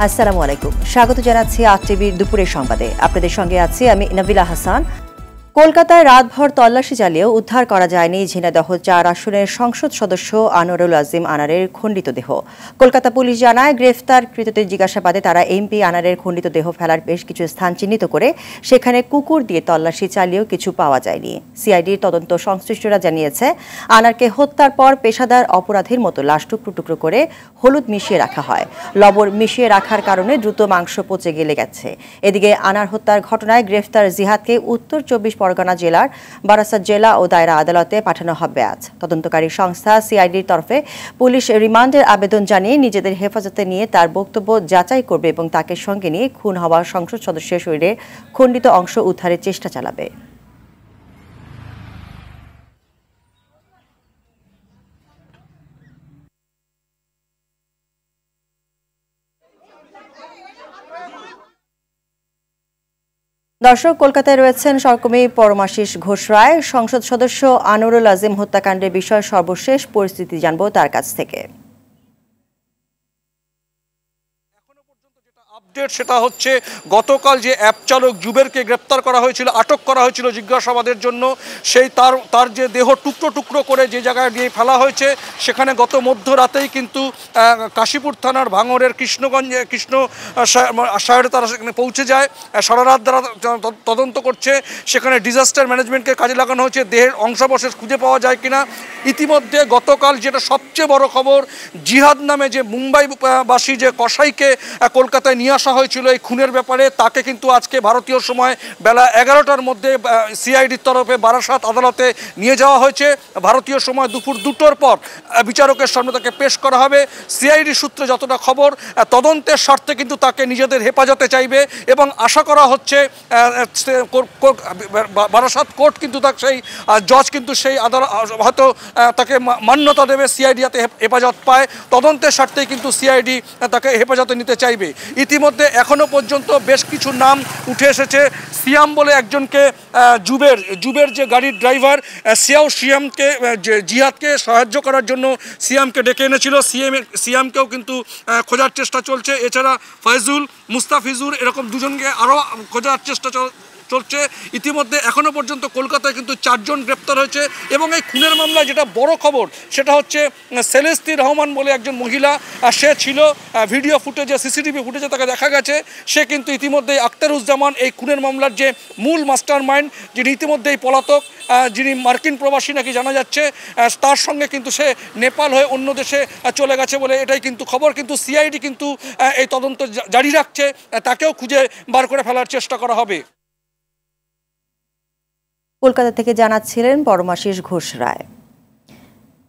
আসসালামু আলাইকুম, স্বাগত জানাচ্ছি আট টিভির দুপুরের সংবাদে। আপনাদের সঙ্গে আছি আমি নাবিলা হাসান। কলকাতায় রাতভর তল্লাশি চালিয়েও উদ্ধার করা যায়নি ঝিনাইদহ ৪ আসনের সংসদ সদস্য আনোয়ারুল আজিম আনারের খণ্ডিত দেহ। কলকাতা পুলিশ জানায়, গ্রেফতারকৃতদের জিজ্ঞাসাবাদে তারা এমপি আনারের খণ্ডিত দেহ ফেলার বেশ কিছু স্থান চিহ্নিত করে সেখানে কুকুর দিয়ে তল্লাশি চালিয়েও কিছু পাওয়া যায়নি। সিআইডির তদন্ত সংশ্লিষ্টরা জানিয়েছে, আনারকে হত্যার পর পেশাদার অপরাধীর মতো লাশ টুকরো টুকরো করে হলুদ মিশিয়ে রাখা হয়। লবণ মিশিয়ে রাখার কারণে দ্রুত মাংস পচে গেছে। এদিকে আনার হত্যার ঘটনায় গ্রেফতার জিহাদকে উত্তর ২৪ পরগনা জেলার বারাসাত জেলা ও দায়রা আদালতে পাঠানো হবে আজ। তদন্তকারী সংস্থা সিআইডির তরফে পুলিশ রিমান্ডের আবেদন জানিয়ে নিজেদের হেফাজতে নিয়ে তার বক্তব্য যাচাই করবে এবং তাকে সঙ্গে নিয়ে খুন হওয়া সংসদ সদস্যের শরীরে খণ্ডিত অংশ উদ্ধারের চেষ্টা চালাবে। দর্শক, কলকাতায় রয়েছেন সহকর্মী পরমাশিস ঘোষ রায়। সংসদ সদস্য আনোয়ারুল আজিম হত্যাকাণ্ডের বিষয়ে সর্বশেষ পরিস্থিতি জানবো তার কাছ থেকে। আপডেট সেটা হচ্ছে, গতকাল যে অ্যাপ চালক জুবেরকে গ্রেপ্তার করা হয়েছিল, আটক করা হয়েছিল জিজ্ঞাসাবাদের জন্য, সেই তার যে দেহ টুকরো টুকরো করে যে জায়গায় নিয়ে ফেলা হয়েছে, সেখানে গত মধ্যরাতেই কিন্তু কাশীপুর থানার ভাঙড়ের কৃষ্ণ সাহেরে তারা সেখানে পৌঁছে যায়। সারা রাত দ্বারা তদন্ত করছে, সেখানে ডিজাস্টার ম্যানেজমেন্টকে কাজে লাগানো হয়েছে দেহের অংশাবশেষ খুঁজে পাওয়া যায় কিনা। ইতিমধ্যে গতকাল যেটা সবচেয়ে বড় খবর, জিহাদ নামে যে মুম্বাইবাসী যে কসাইকে কলকাতায় নিয়ে আসা হয়েছিল এই খুনের ব্যাপারে, তাকে কিন্তু আজকে ভারতীয় সময় বেলা ১১টার মধ্যে সিআইডির তরফে বারাসাত আদালতে নিয়ে যাওয়া হয়েছে। ভারতীয় সময় দুপুর ২টোর পর বিচারকের সামনে তাকে পেশ করা হবে। সিআইডি সূত্রে যতটা খবর, তদন্তের স্বার্থে কিন্তু তাকে নিজেদের হেফাজতে চাইবে এবং আশা করা হচ্ছে বারাসাত কোর্ট কিন্তু তাকে সেই জজ কিন্তু সেই আদালত হয়তো তাকে মান্যতা দেবে, সিআইডি যাতে হেফাজত পায়। তদন্তের স্বার্থেই কিন্তু সিআইডি তাকে হেফাজতে নিতে চাইবে। ইতিমধ্যে এখনো পর্যন্ত বেশ কিছু নাম উঠে এসেছে। সিয়াম বলে একজনকে, জুবের যে গাড়ির ড্রাইভার, সিয়ামকে জিহাদকে সাহায্য করার জন্য সিয়ামকে ডেকে এনেছিল। সিয়ামকেও কিন্তু খোঁজার চেষ্টা চলছে। এছাড়া ফয়জুল, মুস্তাফিজুর, এরকম দুজনকে আরও খোঁজার চেষ্টা চলছে। ইতিমধ্যে এখনও পর্যন্ত কলকাতায় কিন্তু ৪ জন গ্রেপ্তার হয়েছে এবং এই খুনের মামলায় যেটা বড় খবর, সেটা হচ্ছে সেলেস্তি রহমান বলে একজন মহিলা, সে ছিল ভিডিও ফুটেজে, সিসিটিভি ফুটেজে তাকে দেখা গেছে। সে কিন্তু ইতিমধ্যেই আখতারুজ্জামান, এই খুনের মামলার যে মূল মাস্টার মাইন্ড, যিনি ইতিমধ্যেই পলাতক, যিনি মার্কিন প্রবাসী নাকি জানা যাচ্ছে, তার সঙ্গে কিন্তু সে নেপাল হয়ে অন্য দেশে চলে গেছে বলে এটাই কিন্তু খবর। কিন্তু সিআইডি কিন্তু এই তদন্ত জারি রাখছে, তাকেও খুঁজে বার করে ফেলার চেষ্টা করা হবে। কলকাতা থেকে জানাচ্ছিলেন পরমাশিস ঘোষ রায়।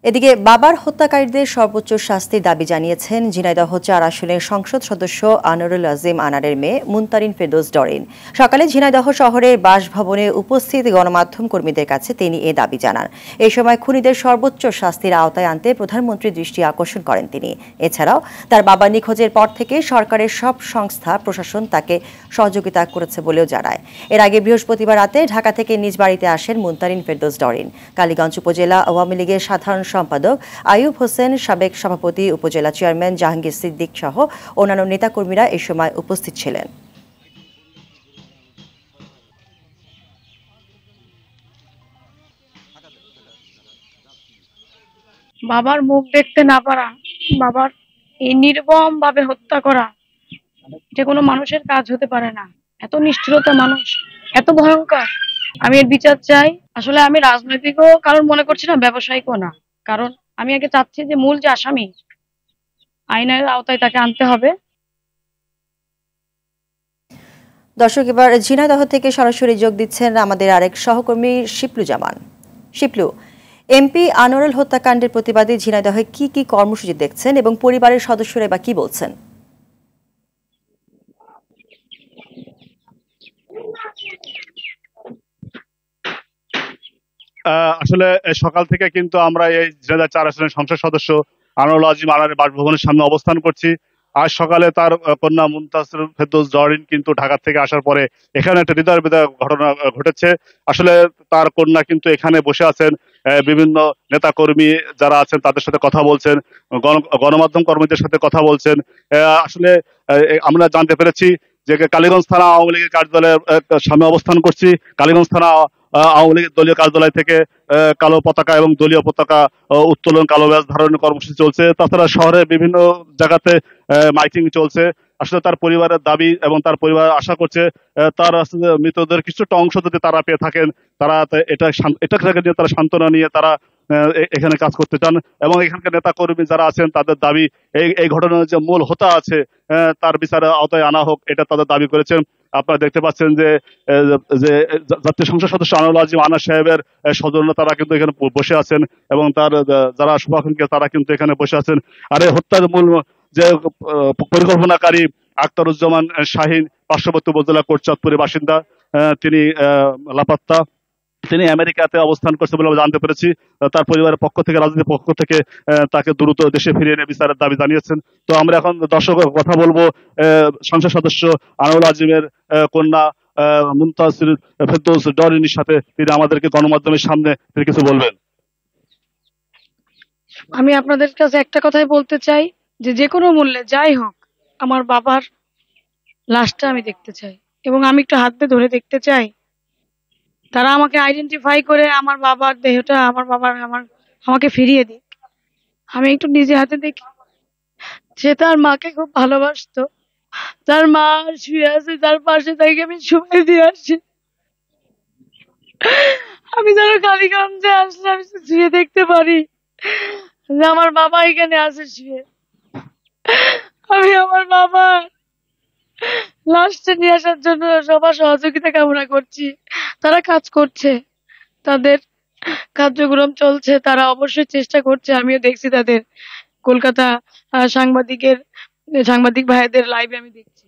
এদিকে বাবার হত্যাকারীদের সর্বোচ্চ শাস্তির দাবি জানিয়েছেন ঝিনাইদহ ৪ আসনের সংসদ সদস্য আনোয়ারুল আজিম আনারের মেয়ে মুনতারিন ফেরদৌস ডরিন। সকালে ঝিনাইদহ শহরের বাসভবনে উপস্থিত গণমাধ্যম কর্মীদের কাছে তিনি এ দাবি জানান। এই সময় খুনিদের সর্বোচ্চ শাস্তির আওতায় আনতে প্রধানমন্ত্রীর দৃষ্টি আকর্ষণ করেন তিনি। এছাড়াও তার বাবা নিখোঁজের পর থেকে সরকারের সব সংস্থা প্রশাসন তাকে সহযোগিতা করেছে বলেও জানায়। এর আগে বৃহস্পতিবার রাতে ঢাকা থেকে নিজ বাড়িতে আসেন মুনতারিন ফেরদৌস ডরিন। কালীগঞ্জ উপজেলা আওয়ামী লীগের সাধারণ সম্পাদক আইয়ুব হোসেন, সাবেক সভাপতি, উপজেলা চেয়ারম্যান জাহাঙ্গীর সিদ্দিক সহ অন্যান্য নেতাকর্মীরা এ সময় উপস্থিত ছিলেন। বাবার মুখ দেখতে না পারা, বাবার এই নির্মম ভাবে হত্যা করা, এটা কোনো মানুষের কাজ হতে পারে না। এত নিষ্ঠুরতা, মানুষ এত ভয়ঙ্কর। আমি এর বিচার চাই। আসলে আমি রাজনৈতিকও কারণ মনে করছি না, ব্যবসায়িকও না। কারণ আমি আগে চাচ্ছি যে মূল যে আসামি, আইনের আওতায় তাকে আনতে হবে। দর্শক, এবার ঝিনাইদহ থেকে সরাসরি যোগ দিচ্ছেন আমাদের আরেক সহকর্মী শিপলু জামান। শিপলু, এমপি আনোয়ারুল হত্যাকাণ্ডের প্রতিবাদে ঝিনাইদহে কি কি কর্মসূচি দেখছেন এবং পরিবারের সদস্যরা বা কি বলছেন? আসলে সকাল থেকে কিন্তু আমরা এই ঝিনাইদহ ৪ আসনের সংসদ সদস্য আনোয়ারুল আজিম আনারের বাসভবনের সামনে অবস্থান করছি। আজ সকালে তার কন্যা মুনতারিন ফেরদৌস ডরিন কিন্তু ঢাকা থেকে আসার পরে এখানে একটা হৃদয় বিদারক ঘটনা ঘটেছে। আসলে তার কন্যা কিন্তু এখানে বসে আছেন বিভিন্ন নেতাকর্মী যারা আছেন তাদের সাথে কথা বলছেন, গণমাধ্যম কর্মীদের সাথে কথা বলছেন। আসলে আমরা জানতে পেরেছি যে কালীগঞ্জ থানা আওয়ামী লীগের কার্যালয়ের সামনে অবস্থান করছি। কালীগঞ্জ থানা আওয়ামী লীগের দলীয় কার্যালয় থেকে কালো পতাকা এবং দলীয় পতাকা উত্তোলন, কালো ব্যাজ ধারণের কর্মসূচি চলছে। তাছাড়া শহরে বিভিন্ন জায়গাতে মাইকিং চলছে। আসলে তার পরিবারের দাবি এবং তার পরিবার আশা করছে তার আসলে মৃতদের কিছুটা অংশ যদি তারা পেয়ে থাকেন, তারা এটা নিয়ে তারা সান্ত্বনা নিয়ে তারা এখানে কাজ করতে চান। এবং এখানকার নেতা কর্মী যারা আছেন তাদের দাবি এই ঘটনার যে মূল হোতা আছে তার বিচারের আওতায় আনা হোক, এটা তাদের দাবি করেছেন। আপনারা দেখতে পাচ্ছেন যে জাতীয় সংসদ সদস্য আনোয়ারুল আজিম আনার সাহেবের স্বজনরা তারা কিন্তু এখানে বসে আছেন এবং তার যারা শুভাকাঙ্ক্ষী তারা কিন্তু এখানে বসে আছেন। আর এই হত্যার মূল যে পরিকল্পনাকারী আখতারুজ্জামান শাহিন পার্শ্ববর্তী উপজেলা কোটচাঁদপুরের বাসিন্দা, তিনি লাপাত্তা, তিনি আমেরিকাতে অবস্থান করছে বলে আমরা জানতে পেরেছি। তার পরিবারের পক্ষ থেকে, রাজনৈতিক পক্ষ থেকে তাকে দ্রুত দেশে ফিরিয়ে এনে বিচারের দাবি জানিয়েছেন। তো আমরা এখন দর্শকের কথা বলবো সংসদ সদস্য আনোয়ারুল আজিমের কন্যা মুনতাসির ফেরদৌস ডরিনীর সাথে। তিনি আমাদেরকে গণমাধ্যমের সামনে তিনি কিছু বলবেন। আমি আপনাদের কাছে একটা কথাই বলতে চাই যে কোনো মূল্যে যাই হোক আমার বাবার লাশটা আমি দেখতে চাই এবং আমি একটু হাত দিয়ে ধরে দেখতে চাই। তারা আমাকে আইডেন্টিফাই করে আমার বাবার দেহটা আমাকে ফিরিয়ে দিক। আমি একটু নিজে হাতে দেখি। সে তার মাকে খুব ভালোবাসতো। তার মা শুয়ে আছে, তার পাশে থেকে আমি শুয়ে দিয়ে আসি। আমি ধরো কালীগঞ্জে আসলে আমি শুয়ে দেখতে পারি যে আমার বাবা এখানে আছে শুয়ে। আমি আমার বাবার লাশটা নিয়ে আসার জন্য সবার সহযোগিতা কামনা করছি। তারা কাজ করছে, তাদের কার্যক্রম চলছে, তারা অবশ্যই চেষ্টা করছে। আমিও দেখছি তাদের কলকাতা সাংবাদিক ভাইদের লাইভে আমি দেখছি।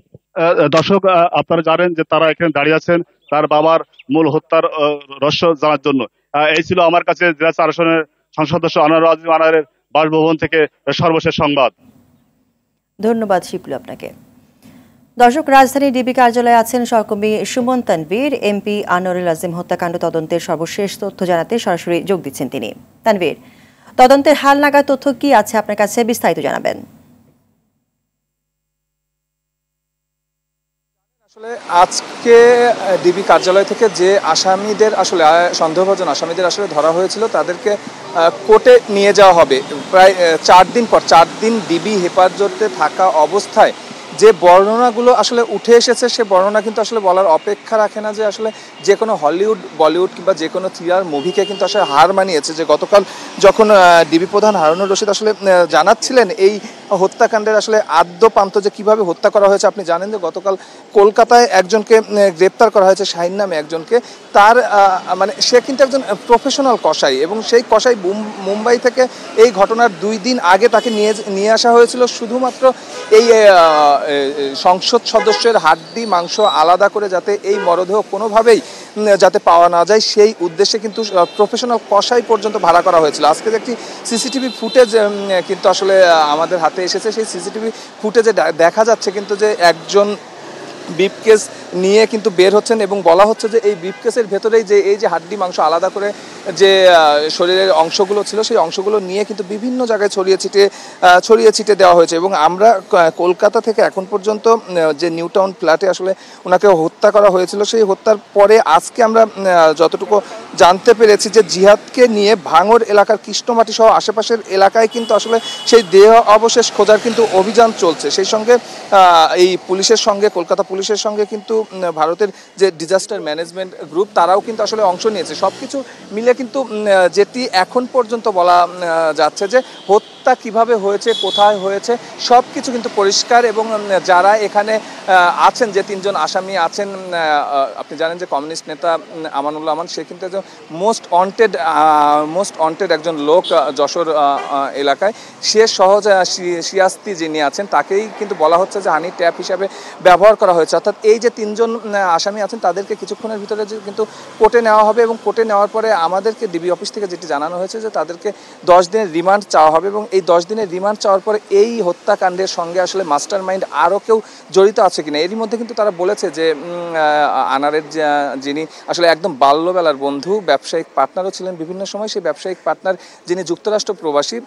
দর্শক, আপনারা জানেন যে তারা এখানে দাঁড়িয়ে আছেন তার বাবার মূল হত্যার রহস্য জানার জন্য। এই ছিল আমার কাছে জেলা 4 আসনের সংসদ সদস্য আনোয়ারুল আজিম আনারের বাসভবন থেকে সর্বশেষ সংবাদ। ধন্যবাদ শিপলু আপনাকে। দর্শক, রাজধানী ডিবি কার্যালয়ে আছেন সহকর্মী সুমন তানভীর। এমপি আনোয়ারুল আজিম হত্যাকাণ্ড তদন্তের সর্বশেষ তথ্য জানাতে সরাসরি যোগ দিচ্ছেন তিনি। তানভীর, তদন্তের হালনাগাদ তথ্য কি আছে আপনার কাছে, বিস্তারিত জানাবেন। আসলে আজকে ডিবি কার্যালয় থেকে যে আসামিদের আসলে সন্দেহভাজন আসামিদের আসলে ধরা হয়েছিল তাদেরকে কোর্টে নিয়ে যাওয়া হবে প্রায় 4 দিন পর। 4 দিন ডিবি হেফাজতে থাকা অবস্থায় যে বর্ণনাগুলো আসলে উঠে এসেছে সে বর্ণনা কিন্তু আসলে বলার অপেক্ষা রাখে না যে আসলে যে কোনো হলিউড, বলিউড কিংবা যে কোনো থ্রিলার মুভিকে কিন্তু আসলে হার মানিয়েছে। যে গতকাল যখন ডিবি প্রধান হারুনুর রশিদ আসলে জানাচ্ছিলেন এই হত্যাকাণ্ডের আসলে আদ্যপান্ত যে কিভাবে হত্যা করা হয়েছে, আপনি জানেন যে গতকাল কলকাতায় একজনকে গ্রেপ্তার করা হয়েছে, শাহিন নামে একজনকে। তার মানে সে কিন্তু একজন প্রফেশনাল কসাই এবং সেই কসাই মুম্বাই থেকে এই ঘটনার 2 দিন আগে তাকে নিয়ে আসা হয়েছিল শুধুমাত্র এই সংসদ সদস্যের হাড্ডি মাংস আলাদা করে যাতে এই মরদেহ কোনোভাবেই যাতে পাওয়া না যায় সেই উদ্দেশ্যে কিন্তু প্রফেশনাল কসাই পর্যন্ত ভাড়া করা হয়েছিল। আজকে একটি সিসিটিভি ফুটেজ কিন্তু আসলে আমাদের হাতে এসেছে। সেই সিসিটিভি ফুটেজে দেখা যাচ্ছে কিন্তু যে একজন ব্রিফকেস নিয়ে কিন্তু বের হচ্ছেন এবং বলা হচ্ছে যে এই ব্রিফকেসের ভেতরেই যে এই যে হাড্ডি মাংস আলাদা করে যে শরীরের অংশগুলো ছিল সেই অংশগুলো নিয়ে কিন্তু বিভিন্ন জায়গায় ছড়িয়ে ছিটে দেওয়া হয়েছে। এবং আমরা কলকাতা থেকে এখন পর্যন্ত যে নিউ টাউন ফ্ল্যাটে আসলে ওনাকে হত্যা করা হয়েছিল সেই হত্যার পরে আজকে আমরা যতটুকু জানতে পেরেছি যে জিহাদকে নিয়ে ভাঙড় এলাকার কৃষ্ণমাটি সহ আশেপাশের এলাকায় কিন্তু আসলে সেই দেহ অবশেষ খোঁজার কিন্তু অভিযান চলছে। সেই সঙ্গে এই পুলিশের সঙ্গে, কলকাতা পুলিশের সঙ্গে কিন্তু ভারতের যে ডিজাস্টার ম্যানেজমেন্ট গ্রুপ তারাও কিন্তু আসলে অংশ নিয়েছে। সব কিছু মিলে কিন্তু যেটি এখন পর্যন্ত বলা যাচ্ছে যে হত্যা কিভাবে হয়েছে, কোথায় হয়েছে সব কিছু কিন্তু পরিষ্কার। এবং যারা এখানে আছেন, যে 3 জন আসামি আছেন, আপনি জানেন যে কমিউনিস্ট নেতা আমানুল্লাহ আমান, সে কিন্তু একজন মোস্ট ওয়ান্টেড একজন লোক যশোর এলাকায়। সে সহজ শিয়াস্তি যিনি আছেন তাকেই কিন্তু বলা হচ্ছে যে হানি ট্যাপ হিসাবে ব্যবহার করা হয়েছে। হয়েছে, অর্থাৎ এই যে 3 জন আসামি আছেন তাদেরকে কিছুক্ষণের ভিতরে কিন্তু কোর্টে নেওয়া হবে এবং কোর্টে নেওয়ার পরে আমাদেরকে ডিবি অফিস থেকে যেটি জানানো হয়েছে যে তাদেরকে 10 দিনের রিমান্ড চাওয়া হবে এবং এই 10 দিনের রিমান্ড চাওয়ার পরে এই হত্যাকাণ্ডের সঙ্গে আসলে মাস্টার মাইন্ড আরও কেউ জড়িত আছে কিনা। এরই মধ্যে কিন্তু তারা বলেছে যে আনারের যিনি আসলে একদম বাল্যবেলার বন্ধু, ব্যবসায়িক পার্টনারও ছিলেন বিভিন্ন সময়, সেই ব্যবসায়িক পার্টনার যিনি যুক্তরাষ্ট্র প্রবাসী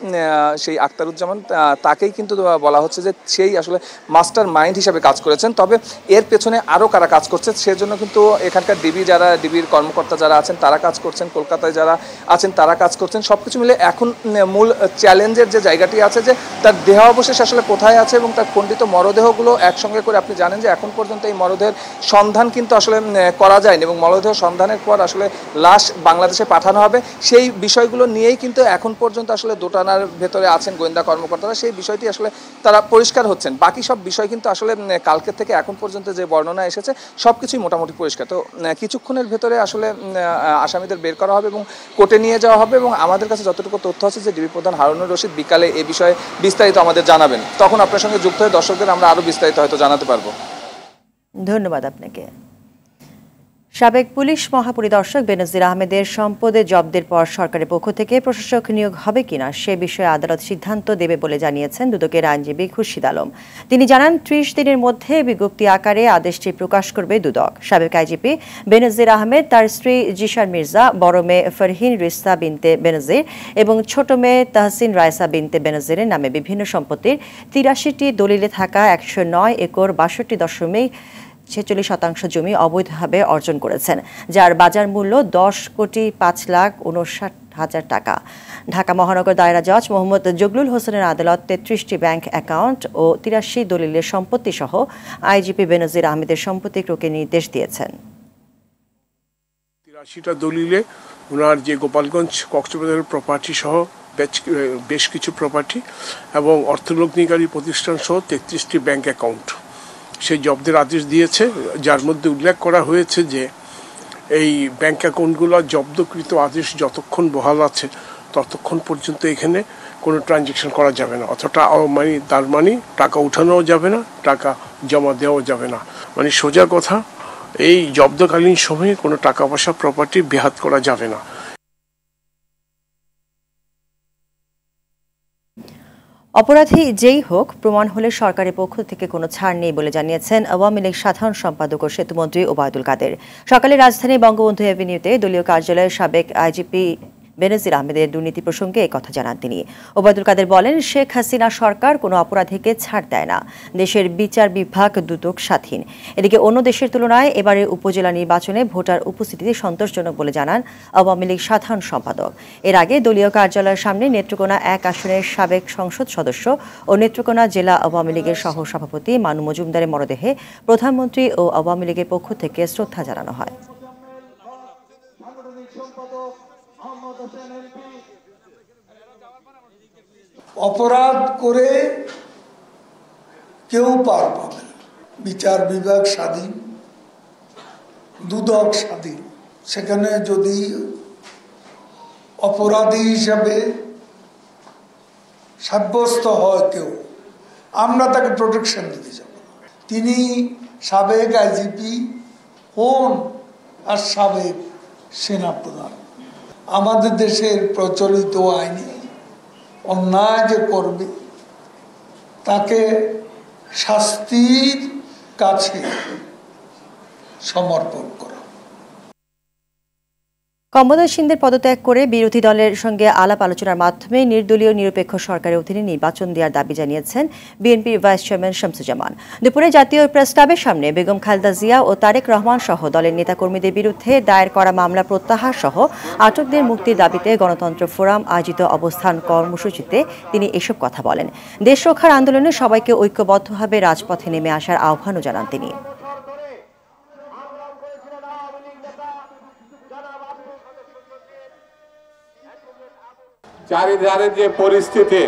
সেই আক্তারুজ্জামান, তাকেই কিন্তু বলা হচ্ছে যে সেই আসলে মাস্টার মাইন্ড হিসাবে কাজ করেছেন। তবে এর পেছনে আরও কারা কাজ করছে সেজন্য কিন্তু এখানকার ডিবির কর্মকর্তা যারা আছেন তারা কাজ করছেন, কলকাতায় যারা আছেন তারা কাজ করছেন। সব কিছু মিলে এখন মূল চ্যালেঞ্জের যে জায়গাটি আছে যে তার দেহাবশেষ আসলে কোথায় আছে এবং তার খণ্ডিত মরদেহগুলো একসঙ্গে করে, আপনি জানেন যে এখন পর্যন্ত এই মরদেহের সন্ধান কিন্তু আসলে করা যায়নি এবং মরদেহ সন্ধানের পর আসলে লাশ বাংলাদেশে পাঠানো হবে, সেই বিষয়গুলো নিয়েই কিন্তু এখন পর্যন্ত আসলে দোটানার ভেতরে আছেন গোয়েন্দা কর্মকর্তারা। সেই বিষয়টি আসলে তারা পরিষ্কার হচ্ছেন। বাকি সব বিষয় কিন্তু আসলে কালকের থেকে এখন পর্যন্ত যে বর্ণনা এসেছে সব কিছুই মোটামুটি পরিষ্কার। তো কিছুক্ষণের ভেতরে আসলে আসামিদের বের করা হবে এবং কোর্টে নিয়ে যাওয়া হবে এবং আমাদের কাছে যতটুকু তথ্য আছে যে ডিবি প্রধান হারুনুর রশিদ বিকালে এ বিষয়ে বিস্তারিত আমাদের জানাবেন, তখন আপনার সঙ্গে যুক্ত হয়ে দর্শকদের আমরা আরও বিস্তারিত হয়তো জানাতে পারবো। ধন্যবাদ আপনাকে। সাবেক পুলিশ মহাপরিদর্শক বেনজির আহমেদের সম্পদে জব্দের পর সরকারের পক্ষ থেকে প্রশাসক নিয়োগ হবে কিনা সে বিষয়ে আদালত সিদ্ধান্ত দেবে বলে জানিয়েছেন দুদকের আইনজীবী খুরশিদ আলম। তিনি জানান 30 দিনের মধ্যে বিজ্ঞপ্তি আকারে আদেশটি প্রকাশ করবে দুদক। সাবেক আইজিপি বেনজির আহমেদ, তার স্ত্রী জিশান মির্জা, বড় মেয়ে ফরহিন রিসা বিনতে বেনজির এবং ছোট মেয়ে তাহসিন রায়সা বিনতে বেনজিরের নামে বিভিন্ন সম্পত্তির 83টি দলিলে থাকা 109 একর 62.46% জমি অবৈধভাবে অর্জন করেছেন, যার বাজার মূল্য 10,05,59,000 টাকা। ঢাকা মহানগর দায়রা জজ মোহাম্মদ জগলুল হোসেনের আদালত 33টি ব্যাংক অ্যাকাউন্ট ও 83 দলিলের সম্পত্তি সহ আইজিপি বেনজির আহমেদের সম্পত্তি ক্রয়ের নির্দেশ দিয়েছেন। 83টা দলিলে ওনার যে গোপালগঞ্জ কক্সবাজারের প্রপার্টি সহ বেশ কিছু প্রপার্টি এবং অর্থলগ্নিকারী প্রতিষ্ঠান সহ 33টি ব্যাংক অ্যাকাউন্ট সেই জব্দের আদেশ দিয়েছে, যার মধ্যে উল্লেখ করা হয়েছে যে এই ব্যাংক অ্যাকাউন্টগুলো জব্দকৃত আদেশ যতক্ষণ বহাল আছে ততক্ষণ পর্যন্ত এখানে কোনো ট্রানজ্যাকশন করা যাবে না, অথবা তার মানে টাকা উঠানোও যাবে না, টাকা জমা দেওয়াও যাবে না। মানে সোজা কথা, এই জব্দকালীন সময়ে কোনো টাকা পয়সা প্রপার্টি বেহাত করা যাবে না। অপরাধী যেই হোক, প্রমাণ হলে সরকারের পক্ষ থেকে কোনো ছাড় নেই বলে জানিয়েছেন আওয়ামী লীগ সাধারণ সম্পাদক ও সেতুমন্ত্রী ওবায়দুল কাদের। সকালে রাজধানী বঙ্গবন্ধু এভিনিউতে দলীয় কার্যালয়ের সাবেক আইজিপি বেনজির আহমেদের দুর্নীতি প্রসঙ্গে একথা জানান তিনি। ওবায়দুল কাদের বলেন, শেখ হাসিনা সরকার কোনো অপরাধীকে ছাড় দেয় না, দেশের বিচার বিভাগ দুদক স্বাধীন। এদিকে অন্য দেশের তুলনায় এবারে উপজেলা নির্বাচনে ভোটার উপস্থিতি সন্তোষজনক বলে জানান আওয়ামী লীগ সাধারণ সম্পাদক। এর আগে দলীয় কার্যালয়ের সামনে নেত্রকোনা 1 আসনের সাবেক সংসদ সদস্য ও নেত্রকোনা জেলা আওয়ামী লীগের সহ সভাপতি মানু মজুমদারের মরদেহে প্রধানমন্ত্রী ও আওয়ামী লীগের পক্ষ থেকে শ্রদ্ধা জানানো হয়। অপরাধ করে কেউ পার পাবে না, বিচার বিভাগ স্বাধীন, দুদক স্বাধীন। সেখানে যদি অপরাধী হিসাবে সাব্যস্ত হয় কেউ, আমরা তাকে প্রোটেকশন দিতে যাব না। তিনি সাবেক আইজিপি হন আর সাবেক সেনাপ্রধান। আমাদের দেশের প্রচলিত আইনে অন্যায় যে করবে তাকে শাস্তির কাছে সমর্পণ করা। কমলনাথ সিংদের পদত্যাগ করে বিরোধী দলের সঙ্গে আলাপ আলোচনার মাধ্যমে নির্দলীয় নিরপেক্ষ সরকারের অধীনে নির্বাচন দেওয়ার দাবি জানিয়েছেন বিএনপির ভাইস চেয়ারম্যান শামসুজ্জামান। দুপুরে জাতীয় প্রেস ক্লাবের সামনে বেগম খালেদা জিয়া ও তারেক রহমান সহ দলের নেতাকর্মীদের বিরুদ্ধে দায়ের করা মামলা প্রত্যাহার সহ আটকদের মুক্তির দাবিতে গণতন্ত্র ফোরাম আয়োজিত অবস্থান কর্মসূচিতে তিনি এসব কথা বলেন। দেশ রক্ষার আন্দোলনে সবাইকে ঐক্যবদ্ধভাবে রাজপথে নেমে আসার আহ্বানও জানান তিনি। চারিধারে যে পরিস্থিতি,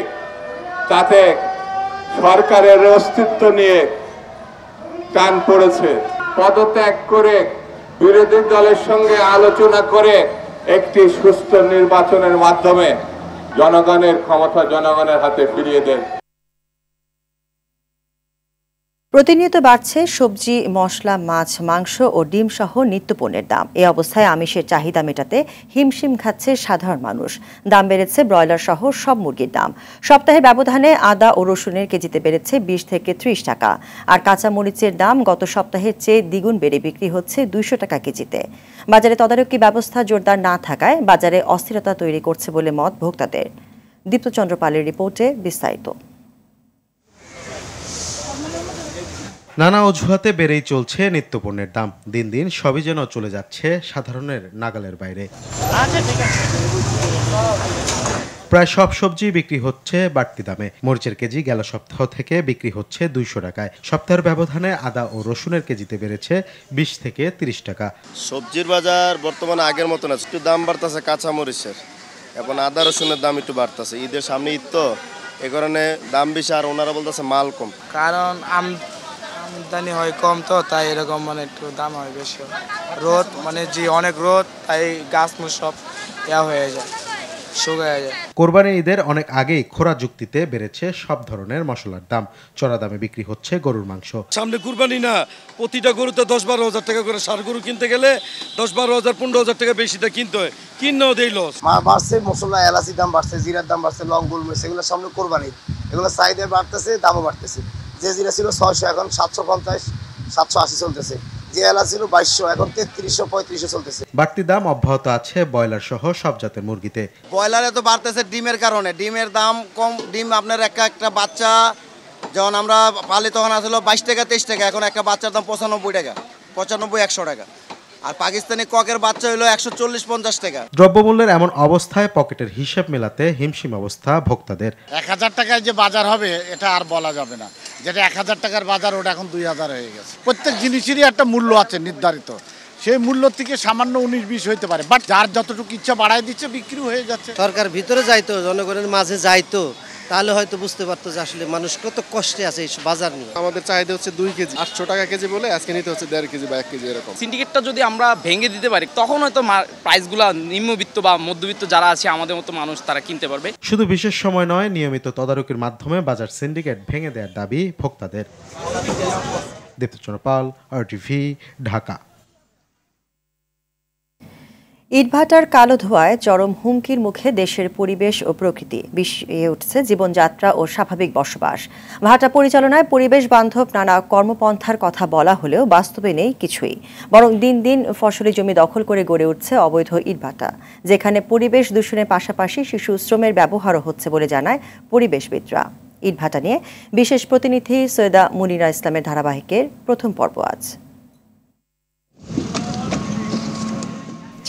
তাতে সরকারের অস্তিত্ব নিয়ে টান পড়েছে। পদত্যাগ করে বিরোধী দলের সঙ্গে আলোচনা করে একটি সুস্থ নির্বাচনের মাধ্যমে জনগণের ক্ষমতা জনগণের হাতে ফিরিয়ে দেন। প্রতিনিয়ত বাড়ছে সবজি, মশলা, মাছ, মাংস ও ডিম সহ নিত্যপণ্যের দাম। এই অবস্থায় আমিষের চাহিদা মেটাতে হিমশিম খাচ্ছে সাধারণ মানুষ। দাম বেড়েছে ব্রয়লার সহ সব মুরগির দাম। সপ্তাহের ব্যবধানে আদা ও রসুনের কেজিতে বেড়েছে 20 থেকে 30 টাকা। আর কাঁচা মরিচের দাম গত সপ্তাহের চেয়ে দ্বিগুণ বেড়ে বিক্রি হচ্ছে 200 টাকা কেজিতে। বাজারে তদারকি ব্যবস্থা জোরদার না থাকায় বাজারে অস্থিরতা তৈরি করছে বলে মত ভোক্তাদের। দীপ্তচন্দ্র পালের রিপোর্টে বিস্তারিত। নানা অজুহাতে বেড়েই চলছে নিত্যপণ্যের দাম। দিন দিন সবই যেন চলে যাচ্ছে সাধারণের নাগালের বাইরে। প্রায় সব সবজি বিক্রি হচ্ছে বাড়তি দামে। মরিচের কেজি গেল সপ্তাহ থেকে বিক্রি হচ্ছে 200 টাকায়। সপ্তাহের ব্যবধানে আদা ও রসুনের কেজিতে বেড়েছে 20 থেকে 30 টাকা। সবজির বাজার বর্তমানে আগের মতো না, একটু দাম বাড়তেছে কাঁচা মরিচের, এখন আদা রসুনের দাম একটু বাড়তেছে। ঈদের সামনে ঈদ তো, এ কারণে দাম বেশি। আর ওনারা বলতেছে মাল কম, কারণ আমদানি হয় কম, তো তাই এরকম মানে একটু দাম হয় বেশি। রোদ যে অনেক রোদ, তাই গাছ মুছ সব হয়ে যায়, শুকিয়ে যায়। কোরবানি ঈদের অনেক আগেই খোরা যুক্তিতে বেড়েছে সব ধরনের মশলার দাম। চড়া দামে বিক্রি হচ্ছে গরুর মাংস। সামনে কুরবানি না, প্রতিটা গরুতে 10-12 হাজার টাকা করে। ষাঁড় গরু কিনতে গেলে 10-12 হাজার 15 হাজার টাকা বেশিটা কিনতে হয়, কিনেও দেই লস। বাড়ছে মশলা, এলাচির দাম বাড়ছে, জিরার দাম বাড়ছে, লং গোলমরিচ, এগুলো সামনে কোরবানি, এগুলো চাহিদা বাড়তেছে, দামও বাড়তেছে। যে জিরা ছিল 600, এখন 750, 780 চলতেছে। যে এলাচ ছিল 2200, এখন 3300, 3500 চলতেছে। বাড়তি দাম অব্যাহত আছে ব্রয়লার সহ সব জাতের মুরগিতে। ব্রয়লারে তো বাড়তেছে ডিমের কারণে, ডিমের দাম কম। ডিম আপনার একটা বাচ্চা যখন আমরা পালি তখন আসলে 22 টাকা 23 টাকা, এখন একটা বাচ্চার দাম 95 টাকা, 95-100 টাকা। আর পাকিস্তানি ককের বাচ্চা হলো 140-50 টাকা। দ্রব্যমূল্যের এমন অবস্থায় পকেটের হিসাব মেলাতে হিমশিম অবস্থা ভোক্তাদের। 1000 টাকায় যে বাজার হবে এটা আর বলা যাবে না। যেটা 1000 টাকার বাজার, ওটা এখন 2000 হয়ে গেছে। প্রত্যেক জিনিসেরই একটা মূল্য আছে নির্ধারিত, সেই মূল্য থেকে সামান্য 19-20 হইতে পারে, বাট যার যতটুকু ইচ্ছা বাড়ায় দিচ্ছে, বিক্রি হয়ে যাচ্ছে। সরকার ভিতরে যাইতো, জনগণের মাঝে যাইতো, তাহলে হয়তো বুঝতে পারতো যে আসলে মানুষ কত কষ্টে আছে এই বাজার নিয়ে। আমাদের চাহিদা হচ্ছে 2 কেজি, 800 টাকা কেজি বলে আজকে নিতে হচ্ছে 1.5 কেজি বা 1 কেজি এরকম। সিন্ডিকেটটা যদি আমরা ভেঙে দিতে পারি, তখন হয়তো প্রাইসগুলা নিম্নবিত্ত বা মধ্যবিত্ত যারা আছে আমাদের মতো মানুষ, তারা কিনতে পারবে। শুধু বিশেষ সময় নয়, নিয়মিত তদারকির মাধ্যমে বাজার সিন্ডিকেট ভেঙে দেওয়ার দাবি ভোক্তাদের। দীপ্তচন্দ্র পাল, RTV, ঢাকা। ইটভাটার কালো ধোঁয়ায় চরম হুমকির মুখে দেশের পরিবেশ ও প্রকৃতি। বিষয়ে উঠছে জীবনযাত্রা ও স্বাভাবিক বসবাস। ভাটা পরিচালনায় পরিবেশ বান্ধব নানা কর্মপন্থার কথা বলা হলেও বাস্তবে নেই কিছুই। বরং দিন দিন ফসলি জমি দখল করে গড়ে উঠছে অবৈধ ইটভাটা, যেখানে পরিবেশ দূষণের পাশাপাশি শিশু শ্রমের ব্যবহারও হচ্ছে বলে জানায় পরিবেশবিদরা। ইটভাটা নিয়ে বিশেষ প্রতিনিধি সৈয়দা মুনিরা ইসলামের ধারাবাহিকের প্রথম পর্ব আজ।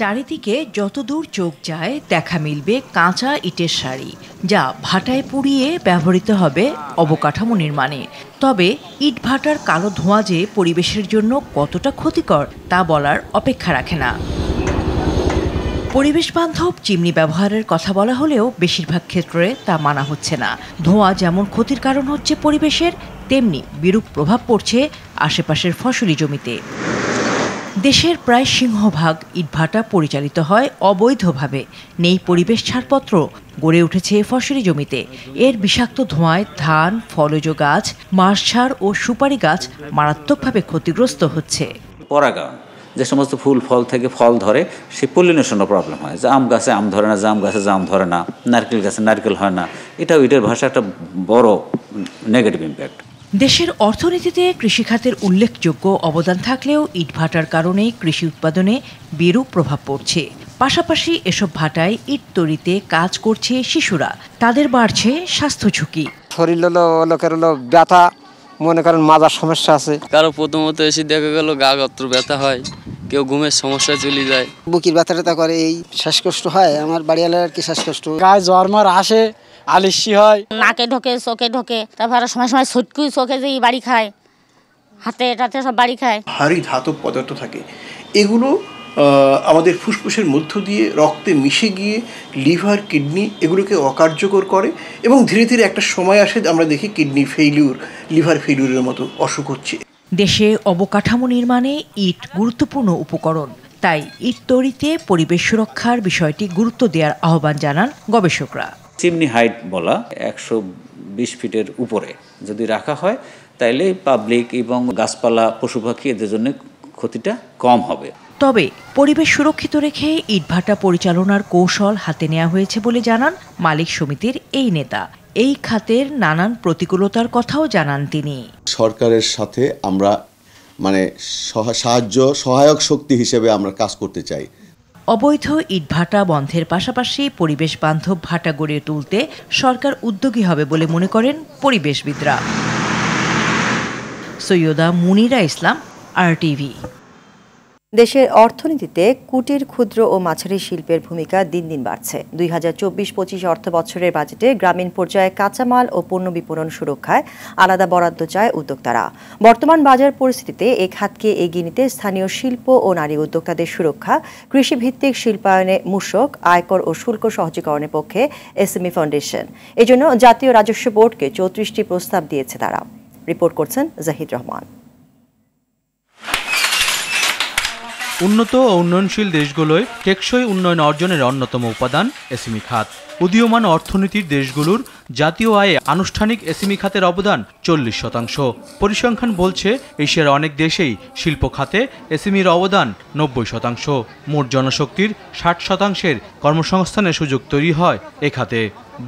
চারিদিকে যতদূর চোখ যায় দেখা মিলবে কাঁচা ইটের সারি, যা ভাটায় পুড়িয়ে ব্যবহৃত হবে অবকাঠামো নির্মাণে। তবে ইট ভাটার কালো ধোঁয়া যে পরিবেশের জন্য কতটা ক্ষতিকর তা বলার অপেক্ষা রাখে না। পরিবেশ বান্ধব চিমনি ব্যবহারের কথা বলা হলেও বেশিরভাগ ক্ষেত্রে তা মানা হচ্ছে না। ধোঁয়া যেমন ক্ষতির কারণ হচ্ছে পরিবেশের, তেমনি বিরূপ প্রভাব পড়ছে আশেপাশের ফসলি জমিতে। দেশের প্রায় সিংহভাগ ইটভাটা পরিচালিত হয় অবৈধভাবে। নেই পরিবেশ ছাড়পত্র, গড়ে উঠেছে ফসলি জমিতে। এর বিষাক্ত ধোঁয়ায় ধান, ফলজ গাছ, মাছঝাড় ও সুপারি গাছ মারাত্মকভাবে ক্ষতিগ্রস্ত হচ্ছে। পরাগায়ন, যে সমস্ত ফুল ফল থেকে ফল ধরে, সেই পলিনেশনের প্রবলেম হয়। জাম গাছে আম ধরে না, জাম গাছে জাম ধরে না, নারকেল গাছে নারকেল হয় না। এটাও ইটের ভাষা একটা বড় নেগেটিভ ইম্প্যাক্ট। দেশের অর্থনীতিতে কৃষিখাতের উল্লেখযোগ্য অবদান থাকলেও ইটভাটার কারণে কৃষি উৎপাদনে বিরূপ প্রভাব পড়ছে। পাশাপাশি এসব ভাটায় ইট তৈরিতে কাজ করছে শিশুরা, তাদের বাড়ছে স্বাস্থ্য ঝুঁকি। শরীর লোকের ব্যথা, মনে করেন মাজার সমস্যা আছে, কারো প্রথমত এসে দেখা গেল গা গত্র ব্যথা হয়, কেউ ঘুমের সমস্যা চলে যায়, বুকের ব্যথা করে, এই শ্বাসকষ্ট হয়। আমার বাড়িওয়ালার আর কি শ্বাসকষ্ট, গায়ে জ্বর আসে, আলিশি হয়, নাকে ঢোকে, চোখে ঢোকে, তারপর সময় সময় ছুটকু চোখে যে বাড়ি খায়, হাতে এটাতে সব বাড়ি খায়। ভারী ধাতব পদার্থ থাকে, এগুলো আমাদের ফুসফুসের মধ্য দিয়ে রক্তে মিশে গিয়ে লিভার, কিডনি এগুলোকে অকার্যকর করে এবং ধীরে ধীরে একটা সময় আসে আমরা দেখি কিডনি ফেইলিউর, লিভার ফেইলিউরের মতো অসুখ হচ্ছে। দেশে অবকাঠামো নির্মাণে ইট গুরুত্বপূর্ণ উপকরণ, তাই ইট তৈরিতে পরিবেশ সুরক্ষার বিষয়টি গুরুত্ব দেওয়ার আহ্বান জানান গবেষকরা। চিমনি হাইট বলা 120 ফিটের উপরে যদি রাখা হয়, তাইলে পাবলিক এবং গাছপালা পশু পাখি এদের জন্য ক্ষতিটা কম হবে। তবে পরিবেশ সুরক্ষিত রেখে ইটভাটা পরিচালনার কৌশল হাতে নেওয়া হয়েছে বলে জানান মালিক সমিতির এই নেতা। এই খাতের নানান প্রতিকূলতার কথাও জানান তিনি। সরকারের সাথে আমরা সহায়ক শক্তি হিসেবে আমরা কাজ করতে চাই। অবৈধ ইটভাটা বন্ধের পাশাপাশি পরিবেশ বান্ধব ভাটা গড়ে তুলতে সরকার উদ্যোগী হবে বলে মনে করেন পরিবেশবিদরা। সৈয়দা মুনিরা ইসলাম, RTV। দেশের অর্থনীতিতে কুটির, ক্ষুদ্র ও মাঝারি শিল্পের ভূমিকা দিন দিন বাড়ছে। 2024-25 অর্থ বছরের বাজেটে গ্রামীণ পর্যায়ে কাঁচামাল ও পণ্য বিপণন সুরক্ষায় আলাদা বরাদ্দ চায় উদ্যোক্তারা। বর্তমান বাজার পরিস্থিতিতে এই খাতকে এগিয়ে নিতে স্থানীয় শিল্প ও নারী উদ্যোক্তাদের সুরক্ষা, কৃষিভিত্তিক শিল্পায়নে মূসক, আয়কর ও শুল্ক সহজীকরণের পক্ষে SME ফাউন্ডেশন। এজন্য জাতীয় রাজস্ব বোর্ডকে 34টি প্রস্তাব দিয়েছে তারা। রিপোর্ট করছেন জাহিদ রহমান। উন্নত ও উন্নয়নশীল দেশগুলোয় টেকসই উন্নয়ন অর্জনের অন্যতম উপাদান SME খাত। উদীয়মান অর্থনীতির দেশগুলোর জাতীয় আয়ে আনুষ্ঠানিক SME খাতের অবদান 40%। পরিসংখ্যান বলছে এশিয়ার অনেক দেশেই শিল্প খাতে SMEর অবদান 90%। মোট জনশক্তির 60%-এর কর্মসংস্থানের সুযোগ তৈরি হয় এ খাতে।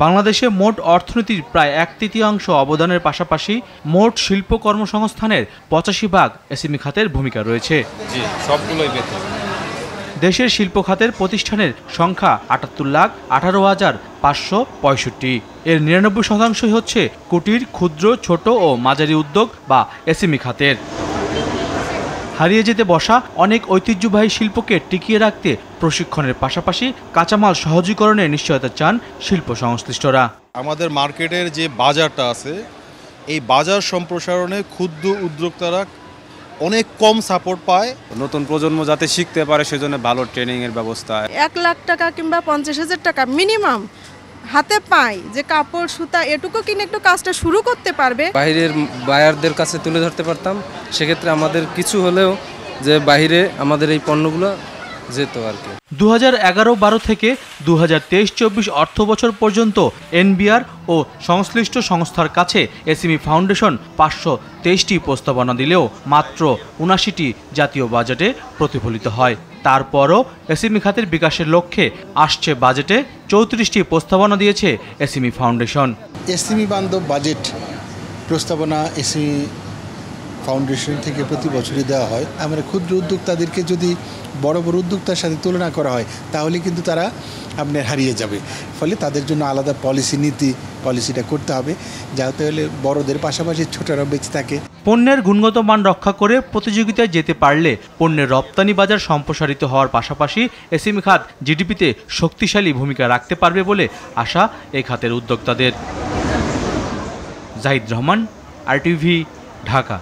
বাংলাদেশে মোট অর্থনীতির প্রায় 1/3 অবদানের পাশাপাশি মোট শিল্প কর্মসংস্থানের 85% SME খাতের ভূমিকা রয়েছে। দেশের শিল্প খাতের প্রতিষ্ঠানের সংখ্যা 78,18,565। এর 99% হচ্ছে কুটির, ক্ষুদ্র, ছোট ও মাঝারি উদ্যোগ বা SME খাতের। হারিয়ে যেতে বসা অনেক ঐতিহ্যবাহী শিল্পকে টিকিয়ে রাখতে প্রশিক্ষণের পাশাপাশি কাঁচামাল সহজীকরণের নিশ্চয়তা চান শিল্প সংশ্লিষ্টরা। আমাদের মার্কেটের যে বাজারটা আছে, এই বাজার সম্প্রসারণে ক্ষুদ্র উদ্যোক্তারা অনেক কম সাপোর্ট পায়। নতুন প্রজন্ম যাতে শিখতে পারে সেজন্য ভালো ট্রেনিংয়ের ব্যবস্থা। 1 লাখ টাকা কিংবা 50,000 টাকা মিনিমাম হাতে পায় যে কাপড় সুতা এটুকু কিনে একটু কাজটা শুরু করতে পারবে। বাইরের বায়ারদের কাছে তুলে ধরতে পারতাম, সেক্ষেত্রে আমাদের কিছু হলেও যে বাইরে আমাদের এই পণ্যগুলো যেত আর কি। 2011-12 থেকে 2023-24 অর্থ বছর পর্যন্ত NBR ও সংশ্লিষ্ট সংস্থার কাছে SME ফাউন্ডেশন 523টি প্রস্তাবনা দিলেও মাত্র 79টি জাতীয় বাজেটে প্রতিফলিত হয়। তারপরও SME খাতের বিকাশের লক্ষ্যে আসছে বাজেটে 34টি প্রস্তাবনা দিয়েছে SME ফাউন্ডেশন। SME বান্ধব বাজেট প্রস্তাবনা SME ফাউন্ডেশন থেকে প্রতি বছরই দেওয়া হয়। আমরা ক্ষুদ্র উদ্যোক্তাদেরকে যদি বড় বড় উদ্যোক্তার সাথে তুলনা করা হয় তাহলে কিন্তু তারা আপনার হারিয়ে যাবে। ফলে তাদের জন্য আলাদা পলিসিটা করতে হবে, যাতে হলে বড়দের পাশাপাশি ছোটরা বেঁচে থাকে। পণ্যের গুণগত মান রক্ষা করে প্রতিযোগিতায় যেতে পারলে পণ্যের রপ্তানি বাজার সম্প্রসারিত হওয়ার পাশাপাশি SME খাত GDP-তে শক্তিশালী ভূমিকা রাখতে পারবে বলে আশা এই খাতের উদ্যোক্তাদের। জাহিদ রহমান, RTV, ঢাকা।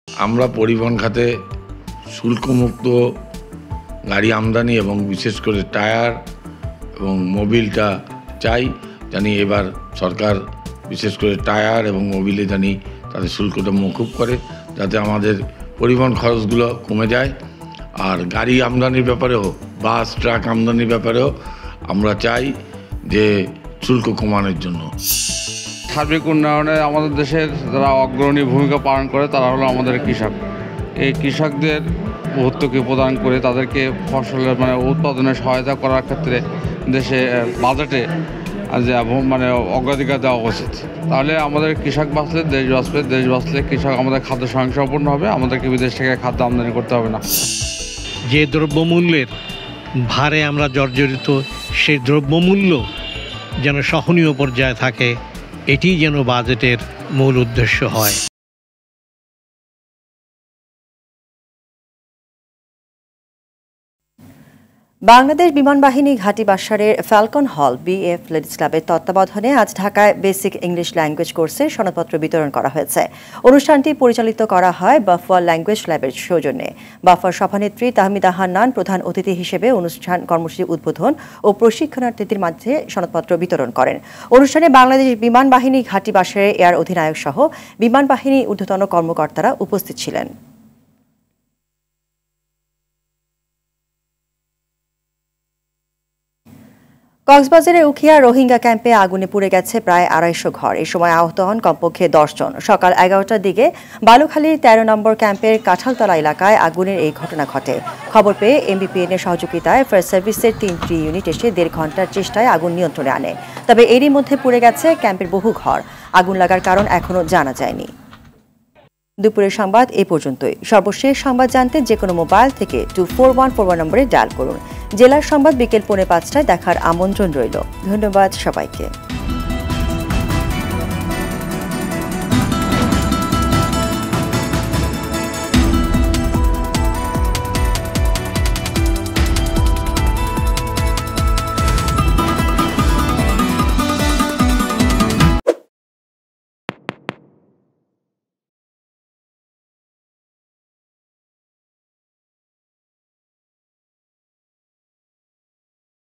আমরা পরিবহন খাতে শুল্কমুক্ত গাড়ি আমদানি এবং বিশেষ করে টায়ার এবং মোবিলটা চাই। জানি এবার সরকার বিশেষ করে টায়ার এবং মোবিলে জানি তাদের শুল্কটা মকুব করে, যাতে আমাদের পরিবহন খরচগুলো কমে যায়। আর গাড়ি আমদানির ব্যাপারেও, বাস ট্রাক আমদানির ব্যাপারেও আমরা চাই যে শুল্ক কমানোর জন্য। সার্বিক উন্নয়নে আমাদের দেশের যারা অগ্রণী ভূমিকা পালন করে তারা হলো আমাদের কৃষক। এই কৃষকদের ভর্তুকি প্রদান করে তাদেরকে ফসলের উৎপাদনের সহায়তা করার ক্ষেত্রে দেশে বাজেটে যে অগ্রাধিকার দেওয়া উচিত। তাহলে আমাদের কৃষক বাঁচলে দেশ বাঁচবে, দেশ বাঁচলে কৃষক আমাদের খাদ্য স্বয়ংসম্পূর্ণ হবে, আমাদেরকে বিদেশ থেকে খাদ্য আমদানি করতে হবে না। যে দ্রব্যমূল্যের ভারে আমরা জর্জরিত, সেই দ্রব্যমূল্য যেন সহনীয় পর্যায়ে থাকে, এটি যেন বাজেটের মূল উদ্দেশ্য হয়। বাংলাদেশ বিমান বাহিনী ঘাঁটি বাসারের ফ্যালকন হল BF লেডিস ক্লাবের তত্ত্বাবধানে আজ ঢাকায় বেসিক ইংলিশ ল্যাঙ্গুয়েজ কোর্সের সনদপত্র বিতরণ করা হয়েছে। অনুষ্ঠানটি পরিচালিত করা হয় বাফুয়া ল্যাঙ্গুয়েজ ল্যাবের সৌজন্যে। বাফুয়ার সভানেত্রী তাহমিদা হান্নান প্রধান অতিথি হিসেবে অনুষ্ঠান কর্মসূচি উদ্বোধন ও প্রশিক্ষণার্থীদের মাঝে সনদপত্র বিতরণ করেন। অনুষ্ঠানে বাংলাদেশ বিমান বাহিনী ঘাঁটি বাসারের এয়ার অধিনায়ক সহ বিমান বাহিনী ঊর্ধ্বতন কর্মকর্তারা উপস্থিত ছিলেন। কক্সবাজারের উখিয়া রোহিঙ্গা ক্যাম্পে আগুনে পুড়ে গেছে প্রায় 250 ঘর। এই সময় আহত হন কমপক্ষে 10 জন। সকাল 11টার দিকে বালুখালীর 13 নম্বর ক্যাম্পের কাঁঠালতলা এলাকায় আগুনের এই ঘটনা ঘটে। খবর পেয়ে এমবিপিএন এর সহযোগিতায় ফায়ার সার্ভিসের 3টি ইউনিট এসে 1.5 ঘন্টার চেষ্টায় আগুন নিয়ন্ত্রণে আনে। তবে এরই মধ্যে পুড়ে গেছে ক্যাম্পের বহু ঘর। আগুন লাগার কারণ এখনো জানা যায়নি। দুপুরের সংবাদ এ পর্যন্তই। সর্বশেষ সংবাদ জানতে যে কোনো মোবাইল থেকে 24141 নম্বরে ডায়াল করুন। জেলার সংবাদ বিকেল 4:05টায় দেখার আমন্ত্রণ রইল। ধন্যবাদ সবাইকে।